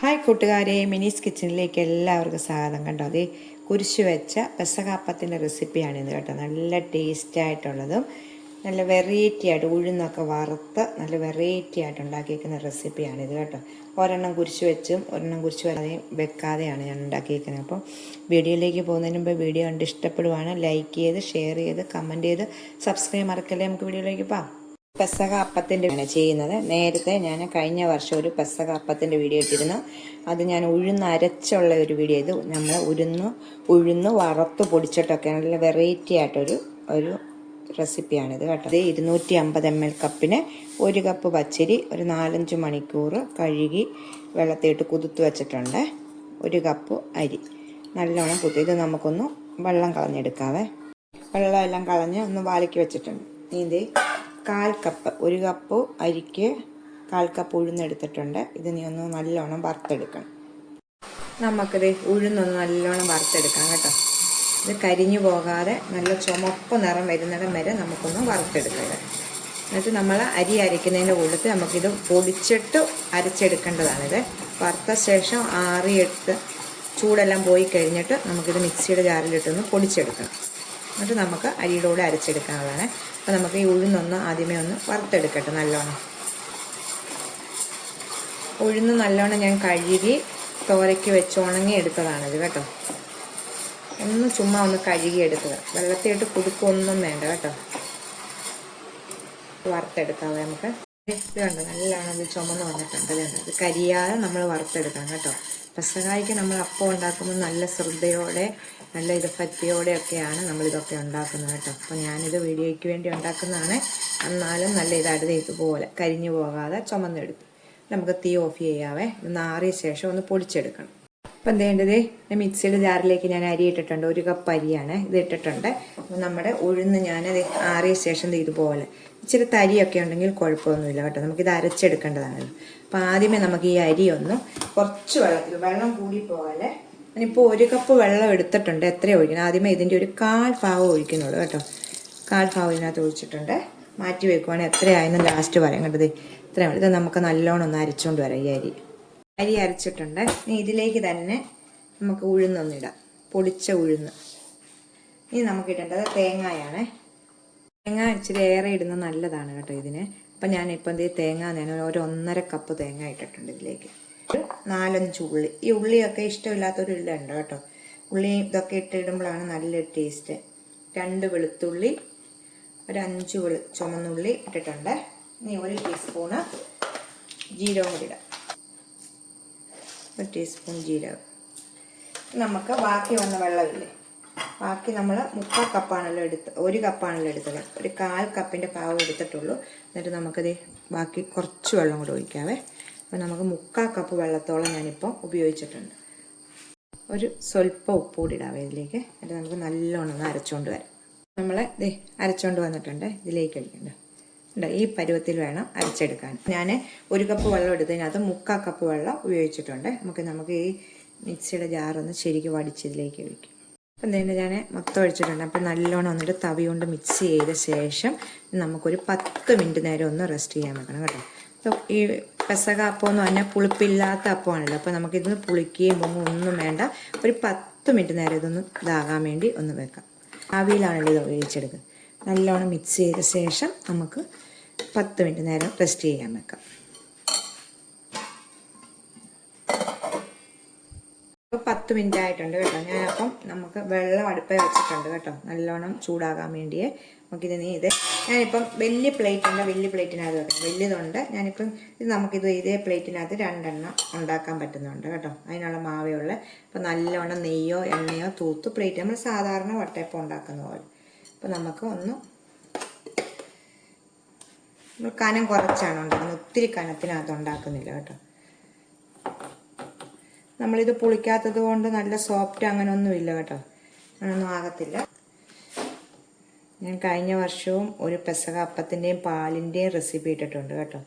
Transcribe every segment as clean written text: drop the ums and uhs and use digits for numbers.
Hi കൂട്ടുകാരെ, മിനീസ് കിച്ചണിലേക്ക് എല്ലാവർക്കും സ്വാഗതം. കണ്ടോ, അതേ കുരിശ് വെച്ച പെസകാപ്പത്തിൻ്റെ റെസിപ്പിയാണിത് കേട്ടോ. നല്ല ടേസ്റ്റ് ആയിട്ടുള്ളതും നല്ല വെറൈറ്റി ആയിട്ട് ഉഴുന്നൊക്കെ വറുത്ത് നല്ല വെറൈറ്റി ആയിട്ട് ഉണ്ടാക്കിയിരിക്കുന്ന റെസിപ്പിയാണിത് കേട്ടോ. ഒരെണ്ണം കുരിശ് വെച്ചും ഒരെണ്ണം കുരിശ് വെക്കാതെയാണ് ഞാൻ ഉണ്ടാക്കിയിരിക്കുന്നത്. അപ്പോൾ വീഡിയോയിലേക്ക് പോകുന്നതിന് മുമ്പ് വീഡിയോ കണ്ട് ഇഷ്ടപ്പെടുവാണ് ലൈക്ക് ചെയ്ത് ഷെയർ ചെയ്ത് കമൻറ്റ് ചെയ്ത് സബ്സ്ക്രൈബ് മറക്കല്ലേ. നമുക്ക് വീഡിയോയിലേക്ക് പോകാം. പെസക അപ്പത്തിൻ്റെ ആണ് ചെയ്യുന്നത്. നേരത്തെ ഞാൻ കഴിഞ്ഞ വർഷം ഒരു പെസക അപ്പത്തിൻ്റെ വീഡിയോ ഇട്ടിരുന്നു. അത് ഞാൻ ഉഴുന്ന് അരച്ചുള്ള ഒരു വീഡിയോ. ഇത് നമ്മൾ ഉഴുന്ന് വറുത്ത് പൊടിച്ചിട്ടൊക്കെ നല്ല വെറൈറ്റി ആയിട്ടൊരു റെസിപ്പിയാണിത് കേട്ടോ. ഇത് 250 ml കപ്പിന് 1 കപ്പ് പച്ചരി ഒരു 4-5 മണിക്കൂർ കഴുകി വെള്ളത്തിയിട്ട് കുതിർത്ത് വെച്ചിട്ടുണ്ട്. 1 കപ്പ് അരി നല്ലോണം ഇത് നമുക്കൊന്ന് വെള്ളം കളഞ്ഞെടുക്കാവേ. വെള്ളം എല്ലാം കളഞ്ഞ് ഒന്ന് വാലിക്ക് വെച്ചിട്ടുണ്ട്. ഇത് 1/4 കപ്പ്, 1 കപ്പ് അരിക്ക് 1/4 കപ്പ് ഉഴുന്നെടുത്തിട്ടുണ്ട്. ഇത് നീ ഒന്ന് നല്ലോണം വറുത്തെടുക്കണം. നമുക്കിത് ഉഴുന്നൊന്ന് നല്ലോണം വറുത്തെടുക്കാം കേട്ടോ. ഇത് കരിഞ്ഞു പോകാതെ നല്ല ചുമപ്പ് നിറം വരുന്നിടം വരെ നമുക്കൊന്ന് വറുത്തെടുക്കാം. എന്നിട്ട് നമ്മൾ അരി അരയ്ക്കുന്നതിൻ്റെ കൂട്ടത്തിൽ നമുക്കിത് പൊടിച്ചിട്ട് അരച്ചെടുക്കേണ്ടതാണിത്. വറുത്ത ശേഷം ആറിയെടുത്ത് ചൂടെല്ലാം പോയി കഴിഞ്ഞിട്ട് നമുക്കിത് മിക്സിയുടെ ജാറിലിട്ടൊന്ന് പൊടിച്ചെടുക്കണം. എന്നിട്ട് നമുക്ക് അരിയുടെ കൂടെ അരച്ചെടുക്കാനുള്ളതാണ്. അപ്പോൾ നമുക്ക് ഈ ഉഴുന്നൊന്ന് ആദ്യമേ ഒന്ന് വറുത്തെടുക്കട്ടെ നല്ലോണം. ഉഴുന്ന് നല്ലോണം ഞാൻ കഴുകി തോരയ്ക്ക് വെച്ച് ഉണങ്ങി എടുത്തതാണിത് കേട്ടോ. ഒന്ന് ചുമ്മാ ഒന്ന് കഴുകി എടുക്കുക, വെള്ളത്തിലിട്ട് കുടുക്കൊന്നും വേണ്ട കേട്ടോ. വറുത്തെടുക്കാവേ നമുക്ക്. ഇത് കണ്ടോ, നല്ലോണം ഇത് ചുമന്ന് വന്നിട്ടുണ്ട്. ഇത് കരിയാതെ നമ്മൾ വറുത്തെടുക്കണം കേട്ടോ. പെസഹായ്ക്ക് നമ്മൾ അപ്പം ഉണ്ടാക്കുമ്പോൾ നല്ല ശ്രദ്ധയോടെ നല്ല ഭക്തിയോടെയൊക്കെയാണ് നമ്മളിതൊക്കെ ഉണ്ടാക്കുന്നത് കേട്ടോ. അപ്പോൾ ഞാനിത് വീഡിയോയ്ക്ക് വേണ്ടി ഉണ്ടാക്കുന്നതാണ്. എന്നാലും നല്ല ഇതുപോലെ കരിഞ്ഞു പോകാതെ ചുമന്നെടുത്ത് നമുക്ക് തീ ഓഫ് ചെയ്യാവേ. ഒന്ന് ആറിയ ശേഷം ഒന്ന് പൊടിച്ചെടുക്കണം. അപ്പം എന്തേണ്ടത്, മിക്സിയുടെ ജാറിലേക്ക് ഞാൻ അരി ഇട്ടിട്ടുണ്ട്. 1 കപ്പ് അരിയാണ് ഇത് ഇട്ടിട്ടുണ്ട്. അപ്പം നമ്മുടെ ഉഴുന്ന് ഞാനത് ആറിയ ശേഷം ഇതുപോലെ ഇച്ചിരി തരിയൊക്കെ ഉണ്ടെങ്കിൽ കുഴപ്പമൊന്നുമില്ല കേട്ടോ. നമുക്കിത് അരച്ചെടുക്കേണ്ടതാണല്ലോ. അപ്പം ആദ്യമേ നമുക്ക് ഈ അരി ഒന്ന് കുറച്ച് വെള്ളം കൂടി പോകാതെ, ഞാനിപ്പോൾ 1 കപ്പ് വെള്ളം എടുത്തിട്ടുണ്ട്. എത്രയാണ് ഒഴിക്കണം? ആദ്യമേ ഇതിൻ്റെ ഒരു 1/4 ഭാഗം ഒഴിക്കുന്നുള്ളൂ കേട്ടോ. 1/4 ഭാഗം ഇതിനകത്ത് ഒഴിച്ചിട്ടുണ്ട്. മാറ്റി വെക്കുവാണെങ്കിൽ എത്രയായെന്ന് ലാസ്റ്റ് പറയാം കേട്ടത്. ഇത്രയും ഇത് നമുക്ക് നല്ലോണം ഒന്ന് അരച്ചുകൊണ്ട് വരാം. ഈ അരി അരച്ചിട്ടുണ്ട്. ഇനി ഇതിലേക്ക് തന്നെ നമുക്ക് ഉഴുന്നൊന്നിടാം, പൊടിച്ച ഉഴുന്ന്. ഇനി നമുക്ക് ഇടേണ്ടത് തേങ്ങയാണ്. തേങ്ങ ഇച്ചിരി ഏറെ ഇടുന്നത് നല്ലതാണ് കേട്ടോ ഇതിന്. അപ്പം ഞാനിപ്പോൾ തേങ്ങ ഞാൻ ഒരു 1.5 കപ്പ് തേങ്ങ ഇട്ടിട്ടുണ്ട് ഇതിലേക്ക്. 4-5 ഉള്ളി. ഈ ഉള്ളിയൊക്കെ ഇഷ്ടമില്ലാത്തൊരു ഇല്ലുണ്ട് കേട്ടോ. ഉള്ളി ഇതൊക്കെ ഇടുമ്പോഴാണ് നല്ലൊരു ടേസ്റ്റ്. 2 വെളുത്തുള്ളി, ഒരു 5 ചുമന്നുള്ളി ഇട്ടിട്ടുണ്ട്. ഇനി 1 ടീസ്പൂണ് ജീരകം കൂടി ഇടാം. 1 ടീസ്പൂൺ ജീരകം. നമുക്ക് ബാക്കി വന്ന വെള്ളമില്ലേ, ബാക്കി നമ്മൾ 3/4 കപ്പാണല്ലോ 1 കപ്പാണല്ലോ എടുത്തത്. ഒരു 1/4 കപ്പിൻ്റെ പാവ് എടുത്തിട്ടുള്ളൂ. എന്നിട്ട് നമുക്കത് ബാക്കി കുറച്ച് വെള്ളം കൂടെ ഒഴിക്കാവേ. അപ്പോൾ നമുക്ക് 3/4 കപ്പ് വെള്ളത്തോളം ഞാനിപ്പോൾ ഉപയോഗിച്ചിട്ടുണ്ട്. ഒരു സ്വല്പം ഉപ്പ് കൂടി ഇടാവേ ഇതിലേക്ക്. എന്നിട്ട് നമുക്ക് നല്ലോണം അരച്ചുകൊണ്ട് വരാം. നമ്മൾ അരച്ചുകൊണ്ട് വന്നിട്ടുണ്ട്. ഇതിലേക്ക് ഒഴിക്കണ്ട. ഈ പരുവത്തിൽ വേണം അരച്ചെടുക്കാൻ. ഞാൻ 1 കപ്പ് വെള്ളം എടുത്തതിനകത്ത് 3/4 കപ്പ് വെള്ളം ഉപയോഗിച്ചിട്ടുണ്ട്. നമുക്ക് ഈ മിക്സിയുടെ ജാറൊന്ന് ശരിക്കും വടിച്ചതിലേക്ക് ഒഴിക്കും. അപ്പം എന്തെങ്കിലും ഞാൻ മൊത്തം ഒഴിച്ചിട്ടുണ്ട്. അപ്പം നല്ലോണം വന്നിട്ട് തവി കൊണ്ട് മിക്സ് ചെയ്ത ശേഷം നമുക്കൊരു 10 മിനിറ്റ് നേരം ഒന്ന് റെസ്റ്റ് ചെയ്യാൻ വെക്കണം കേട്ടോ. അപ്പോൾ ഈ പെസക അപ്പം എന്ന് പറഞ്ഞാൽ പുളിപ്പില്ലാത്ത അപ്പമാണല്ലോ. അപ്പോൾ നമുക്കിതൊന്ന് പുളിക്കുകയും ഒന്നും വേണ്ട. ഒരു 10 മിനിറ്റ് നേരം ഇതൊന്ന് ഇതാകാൻ വേണ്ടി ഒന്ന് വെക്കാം. ആവിയിലാണല്ലോ ഇത് ഒഴിച്ചെടുക്കുക. നല്ലോണം മിക്സ് ചെയ്ത ശേഷം നമുക്ക് 10 മിനിറ്റ് നേരം റെസ്റ്റ് ചെയ്യാൻ വെക്കാം. ഇപ്പോൾ 10 മിനിറ്റ് ആയിട്ടുണ്ട് കേട്ടോ. ഞാനപ്പം നമുക്ക് വെള്ളം അടുപ്പിൽ വെച്ചിട്ടുണ്ട് കേട്ടോ, നല്ലോണം ചൂടാകാൻ വേണ്ടിയേ. നമുക്കിത് ഞാനിപ്പം വലിയ പ്ലേറ്റിൻ്റെ വലിയ പ്ലേറ്റിനകത്ത് വെക്കാം. വലിയതുണ്ട്. ഞാനിപ്പം നമുക്കിത് ഇതേ പ്ലേറ്റിനകത്ത് 2 എണ്ണം ഉണ്ടാക്കാൻ പറ്റുന്നുണ്ട് കേട്ടോ. അതിനുള്ള മാവയുള്ള. അപ്പം നല്ലോണം നെയ്യോ എണ്ണയോ തൂത്ത് പ്ലേറ്റ് നമ്മൾ സാധാരണ വട്ടയപ്പം ഉണ്ടാക്കുന്ന പോലെ. അപ്പം നമുക്ക് കനം കുറച്ചാണ് ഉണ്ടാക്കുന്നത്. ഒത്തിരി കനത്തിനകത്ത് ഉണ്ടാക്കുന്നില്ല കേട്ടോ. നമ്മളിത് പുളിക്കാത്തത് കൊണ്ട് നല്ല സോഫ്റ്റ് അങ്ങനെ ഒന്നുമില്ല കേട്ടോ. അങ്ങനൊന്നും ആകത്തില്ല. ഞാൻ കഴിഞ്ഞ വർഷവും ഒരു പെസക അപ്പത്തിൻ്റെയും പാലിൻ്റെയും റെസിപ്പി ഇട്ടിട്ടുണ്ട് കേട്ടോ.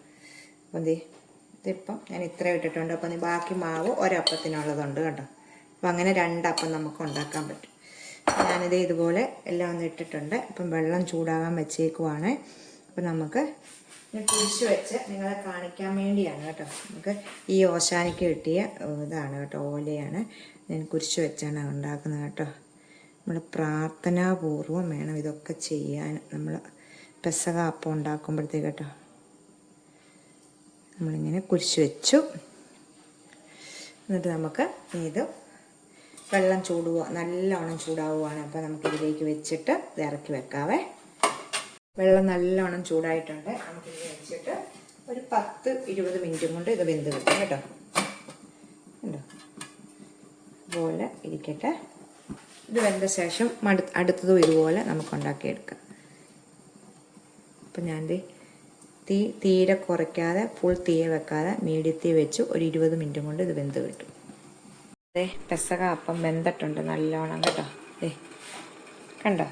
അപ്പം ഇതിപ്പം ഞാൻ ഇത്ര ഇട്ടിട്ടുണ്ട്. അപ്പം ബാക്കി മാവ് ഒരപ്പത്തിനുള്ളതുണ്ട് കേട്ടോ. അപ്പം അങ്ങനെ 2 അപ്പം നമുക്ക് ഉണ്ടാക്കാൻ പറ്റും. ഞാനിത് ഇതുപോലെ എല്ലാം ഒന്ന് ഇട്ടിട്ടുണ്ട്. അപ്പം വെള്ളം ചൂടാകാൻ വെച്ചേക്കുവാണ്. അപ്പം നമുക്ക് ഞാൻ കുരിശ് വെച്ച് നിങ്ങളെ കാണിക്കാൻ വേണ്ടിയാണ് കേട്ടോ. നമുക്ക് ഈ ഓശാനിക്ക് കിട്ടിയ ഇതാണ് കേട്ടോ, ഓലയാണ്. ഞാൻ കുരിശ് വെച്ചാണ് ഉണ്ടാക്കുന്നത് കേട്ടോ. നമ്മൾ പ്രാർത്ഥനാപൂർവം വേണം ഇതൊക്കെ ചെയ്യാൻ. നമ്മൾ പെസഹ അപ്പം ഉണ്ടാക്കുമ്പോഴത്തേക്ക് കേട്ടോ, നമ്മളിങ്ങനെ കുരിശ് വെച്ചു. എന്നിട്ട് നമുക്ക് ഇത് വെള്ളം നല്ലോണം ചൂടാവുകയാണ്. അപ്പോൾ നമുക്കിതിലേക്ക് വെച്ചിട്ട് ഇത് ഇറക്കി വെക്കാവേ. വെള്ളം നല്ലോണം ചൂടായിട്ടുണ്ട്. നമുക്കിത് വെച്ചിട്ട് ഒരു 10-20 മിനിറ്റും കൊണ്ട് ഇത് വെന്ത് കിട്ടും കേട്ടോ. ഉണ്ടോ അതുപോലെ ഇരിക്കട്ടെ. ഇത് വെന്ത ശേഷം അടുത്തതും ഇതുപോലെ നമുക്ക് ഉണ്ടാക്കിയെടുക്കാം. അപ്പം ഞാൻ തീരെ കുറയ്ക്കാതെ ഫുൾ തീയെ വെക്കാതെ മീഡിയത്തിൽ വെച്ച് ഒരു 20 മിനിറ്റും കൊണ്ട് ഇത് വെന്ത് കിട്ടും. അതെ, പെസഹ അപ്പം വെന്തിട്ടുണ്ട് നല്ലോണം കേട്ടോ. കണ്ടോ,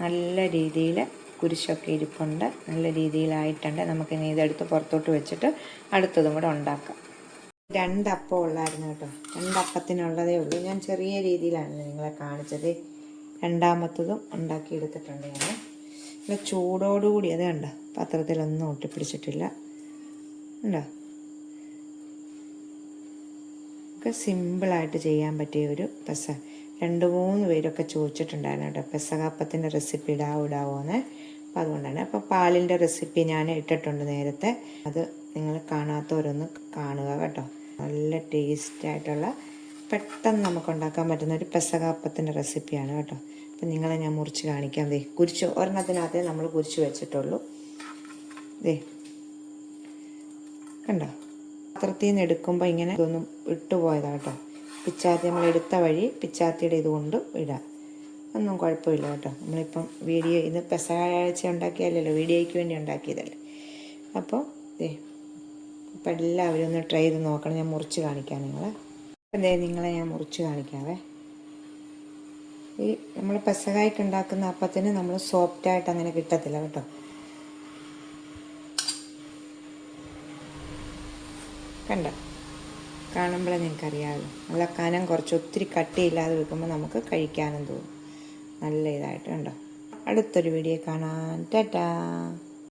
നല്ല രീതിയിൽ കുരിശൊക്കെ ഇരിപ്പുണ്ട്, നല്ല രീതിയിലായിട്ടുണ്ട്. നമുക്കിനി ഇതെടുത്ത് പുറത്തോട്ട് വെച്ചിട്ട് അടുത്തതും കൂടെ ഉണ്ടാക്കാം. 2 അപ്പം ഉള്ളായിരുന്നു കേട്ടോ. 2 അപ്പത്തിനുള്ളതേ ഉള്ളൂ. ഞാൻ ചെറിയ രീതിയിലാണ് നിങ്ങളെ കാണിച്ചത്. രണ്ടാമത്തതും ഉണ്ടാക്കിയെടുത്തിട്ടുണ്ട് ഞാൻ. നല്ല ചൂടോടുകൂടി അത് കണ്ടോ, പാത്രത്തിലൊന്നും ഒട്ടിപ്പിടിച്ചിട്ടില്ല. ഉണ്ടോ, ഒക്കെ സിമ്പിളായിട്ട് ചെയ്യാൻ പറ്റിയ ഒരു പെസഹ. 2-3 പേരൊക്കെ ചോദിച്ചിട്ടുണ്ടായിരുന്നു കേട്ടോ, പെസഹാപ്പത്തിൻ്റെ റെസിപ്പി ഇടാവോന്ന്. അപ്പോൾ അതുകൊണ്ടാണ്. അപ്പോൾ പാലിൻ്റെ റെസിപ്പി ഞാൻ ഇട്ടിട്ടുണ്ട് നേരത്തെ, അത് നിങ്ങൾ കാണാത്തവരൊന്ന് കാണുക കേട്ടോ. നല്ല ടേസ്റ്റായിട്ടുള്ള പെട്ടെന്ന് നമുക്ക് ഉണ്ടാക്കാൻ പറ്റുന്ന ഒരു പെസഹാപ്പത്തിൻ്റെ റെസിപ്പിയാണ് കേട്ടോ. അപ്പം നിങ്ങളെ ഞാൻ മുറിച്ച് കാണിക്കാം. കുരിശ് ഒരെണ്ണത്തിനകത്തേ നമ്മൾ കുരിശ് വെച്ചിട്ടുള്ളൂ. കണ്ടോ, പാത്രത്തിൽ നിന്ന് എടുക്കുമ്പോൾ ഇങ്ങനെ ഇതൊന്നും ഇട്ടുപോയതാണ് കേട്ടോ. പിച്ചാത്തി നമ്മൾ എടുത്ത വഴി പിച്ചാത്തിയുടെ ഇതുകൊണ്ട് ഇടാം, ഒന്നും കുഴപ്പമില്ല കേട്ടോ. നമ്മളിപ്പം വീഡിയോ ഇന്ന് പെസഹ ആഴ്ച ഉണ്ടാക്കിയല്ലോ, വീഡിയോയ്ക്ക് വേണ്ടി ഉണ്ടാക്കിയതല്ലേ. അപ്പോൾ ഇപ്പം എല്ലാവരും ഒന്ന് ട്രൈ ചെയ്ത് നോക്കണം. ഞാൻ മുറിച്ച് കാണിക്കാം നിങ്ങളെ. അപ്പം നിങ്ങളെ ഞാൻ മുറിച്ച് കാണിക്കാവേ. ഈ നമ്മൾ പെസഹായ്ക്ക് ഉണ്ടാക്കുന്ന അപ്പത്തിന് നമ്മൾ സോഫ്റ്റായിട്ട് അങ്ങനെ കിട്ടത്തില്ല കേട്ടോ. കണ്ടോ, കാണുമ്പോഴേ നിങ്ങൾക്കറിയാമല്ലോ. നല്ല കനം കുറച്ച് ഒത്തിരി കട്ടിയില്ലാതെ വെക്കുമ്പോൾ നമുക്ക് കഴിക്കാനും തോന്നും. നല്ല ഇതായിട്ട് കണ്ടോ. അടുത്തൊരു വീഡിയോ കാണാം. ടാറ്റാ.